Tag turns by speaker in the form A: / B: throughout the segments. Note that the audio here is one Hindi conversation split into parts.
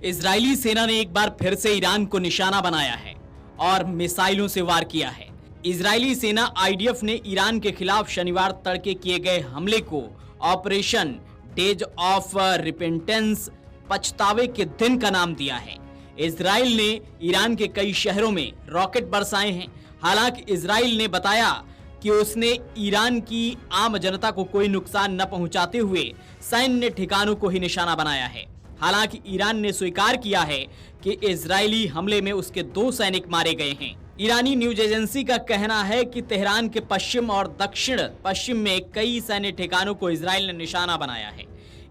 A: इजरायली सेना ने एक बार फिर से ईरान को निशाना बनाया है और मिसाइलों से वार किया है। इजरायली सेना आईडीएफ ने ईरान के खिलाफ शनिवार तड़के किए गए हमले को ऑपरेशन डेज ऑफ रिपेंटेंस, पछतावे के दिन का नाम दिया है। इजराइल ने ईरान के कई शहरों में रॉकेट बरसाए हैं। हालांकि इजराइल ने बताया कि उसने ईरान की आम जनता को कोई नुकसान न पहुंचाते हुए सैन्य ठिकानों को ही निशाना बनाया है। हालांकि ईरान ने स्वीकार किया है कि इजरायली हमले में उसके 2 सैनिक मारे गए हैं। ईरानी न्यूज एजेंसी का कहना है कि तेहरान के पश्चिम और दक्षिण पश्चिम में कई सैन्य ठिकानों को इजराइल ने निशाना बनाया है।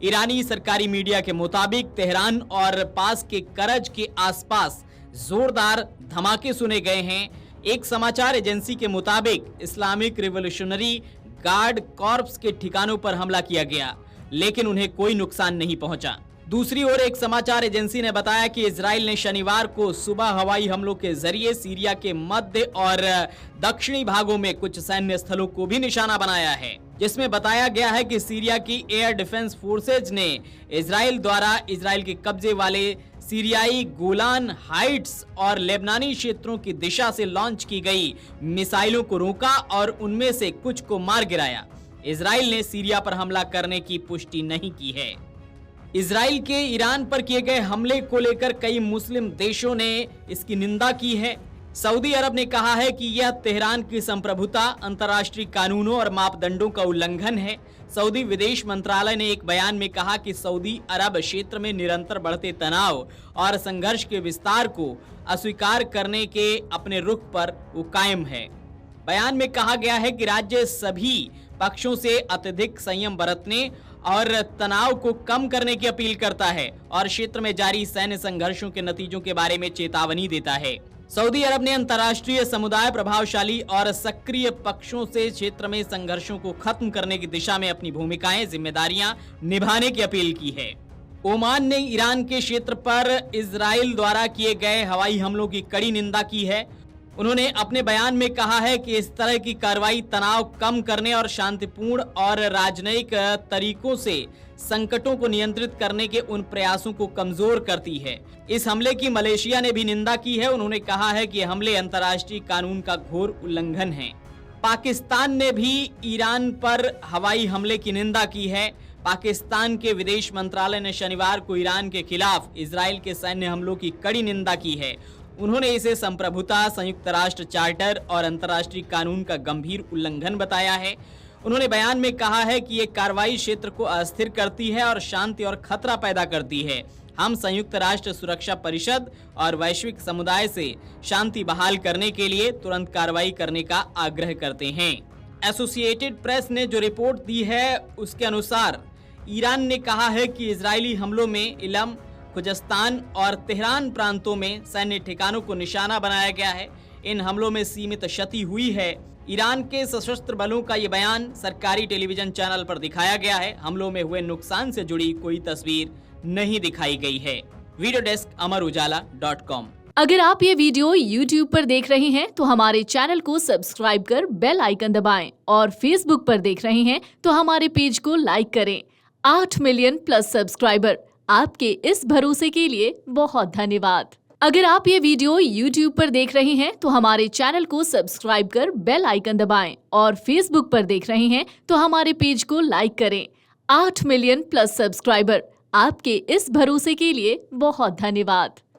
A: ईरानी सरकारी मीडिया के मुताबिक तेहरान और पास के करज के आसपास जोरदार धमाके सुने गए हैं। एक समाचार एजेंसी के मुताबिक इस्लामिक रिवॉल्यूशनरी गार्ड कॉर्प्स के ठिकानों पर हमला किया गया, लेकिन उन्हें कोई नुकसान नहीं पहुंचा। दूसरी ओर एक समाचार एजेंसी ने बताया कि इजराइल ने शनिवार को सुबह हवाई हमलों के जरिए सीरिया के मध्य और दक्षिणी भागों में कुछ सैन्य स्थलों को भी निशाना बनाया है, जिसमें बताया गया है कि सीरिया की एयर डिफेंस फोर्सेज ने इजराइल द्वारा इजराइल के कब्जे वाले सीरियाई गोलान हाइट्स और लेबनानी क्षेत्रों की दिशा से लॉन्च की गई मिसाइलों को रोका और उनमें से कुछ को मार गिराया। इजराइल ने सीरिया पर हमला करने की पुष्टि नहीं की है। इजराइल के ईरान पर किए गए हमले को लेकर कई मुस्लिम देशों ने इसकी निंदा की है। सऊदी अरब ने कहा है कि यह तेहरान की संप्रभुता, अंतर्राष्ट्रीय कानूनों और मापदंडों का उल्लंघन है। सऊदी विदेश मंत्रालय ने एक बयान में कहा कि सऊदी अरब क्षेत्र में निरंतर बढ़ते तनाव और संघर्ष के विस्तार को अस्वीकार करने के अपने रुख पर वो कायम है। बयान में कहा गया है कि राज्य सभी पक्षों से अत्यधिक संयम बरतने और तनाव को कम करने की अपील करता है और क्षेत्र में जारी सैन्य संघर्षों के नतीजों के बारे में चेतावनी देता है। सऊदी अरब ने अंतर्राष्ट्रीय समुदाय, प्रभावशाली और सक्रिय पक्षों से क्षेत्र में संघर्षों को खत्म करने की दिशा में अपनी भूमिकाएं, जिम्मेदारियां निभाने की अपील की है। ओमान ने ईरान के क्षेत्र पर इजराइल द्वारा किए गए हवाई हमलों की कड़ी निंदा की है। उन्होंने अपने बयान में कहा है कि इस तरह की कार्रवाई तनाव कम करने और शांतिपूर्ण और राजनयिक तरीकों से संकटों को नियंत्रित करने के उन प्रयासों को कमजोर करती है। इस हमले की मलेशिया ने भी निंदा की है। उन्होंने कहा है कि हमले अंतर्राष्ट्रीय कानून का घोर उल्लंघन है। पाकिस्तान ने भी ईरान पर हवाई हमले की निंदा की है। पाकिस्तान के विदेश मंत्रालय ने शनिवार को ईरान के खिलाफ इजराइल के सैन्य हमलों की कड़ी निंदा की है। उन्होंने इसे संप्रभुता, संयुक्त राष्ट्र चार्टर और अंतर्राष्ट्रीय कानून का गंभीर उल्लंघन बताया है। उन्होंने बयान में कहा है कि ये कार्रवाई क्षेत्र को अस्थिर करती है और शांति और खतरा पैदा करती है। हम संयुक्त राष्ट्र सुरक्षा परिषद और वैश्विक समुदाय से शांति बहाल करने के लिए तुरंत कार्रवाई करने का आग्रह करते हैं। एसोसिएटेड प्रेस ने जो रिपोर्ट दी है उसके अनुसार ईरान ने कहा है कि इजरायली हमलों में इलम, खुजस्तान और तेहरान प्रांतों में सैन्य ठिकानों को निशाना बनाया गया है। इन हमलों में सीमित क्षति हुई है। ईरान के सशस्त्र बलों का ये बयान सरकारी टेलीविजन चैनल पर दिखाया गया है। हमलों में हुए नुकसान से जुड़ी कोई तस्वीर नहीं दिखाई गई है। वीडियो डेस्क अमरउजाला.com।
B: अगर आप ये वीडियो YouTube पर देख रहे हैं तो हमारे चैनल को सब्सक्राइब कर बेल आइकन दबाएं और Facebook पर देख रहे हैं तो हमारे पेज को लाइक करें। 8 मिलियन प्लस सब्सक्राइबर, आपके इस भरोसे के लिए बहुत धन्यवाद। अगर आप ये वीडियो YouTube पर देख रहे हैं तो हमारे चैनल को सब्सक्राइब कर बेल आइकन दबाएं और Facebook पर देख रहे हैं तो हमारे पेज को लाइक करें। 8 मिलियन प्लस सब्सक्राइबर, आपके इस भरोसे के लिए बहुत धन्यवाद।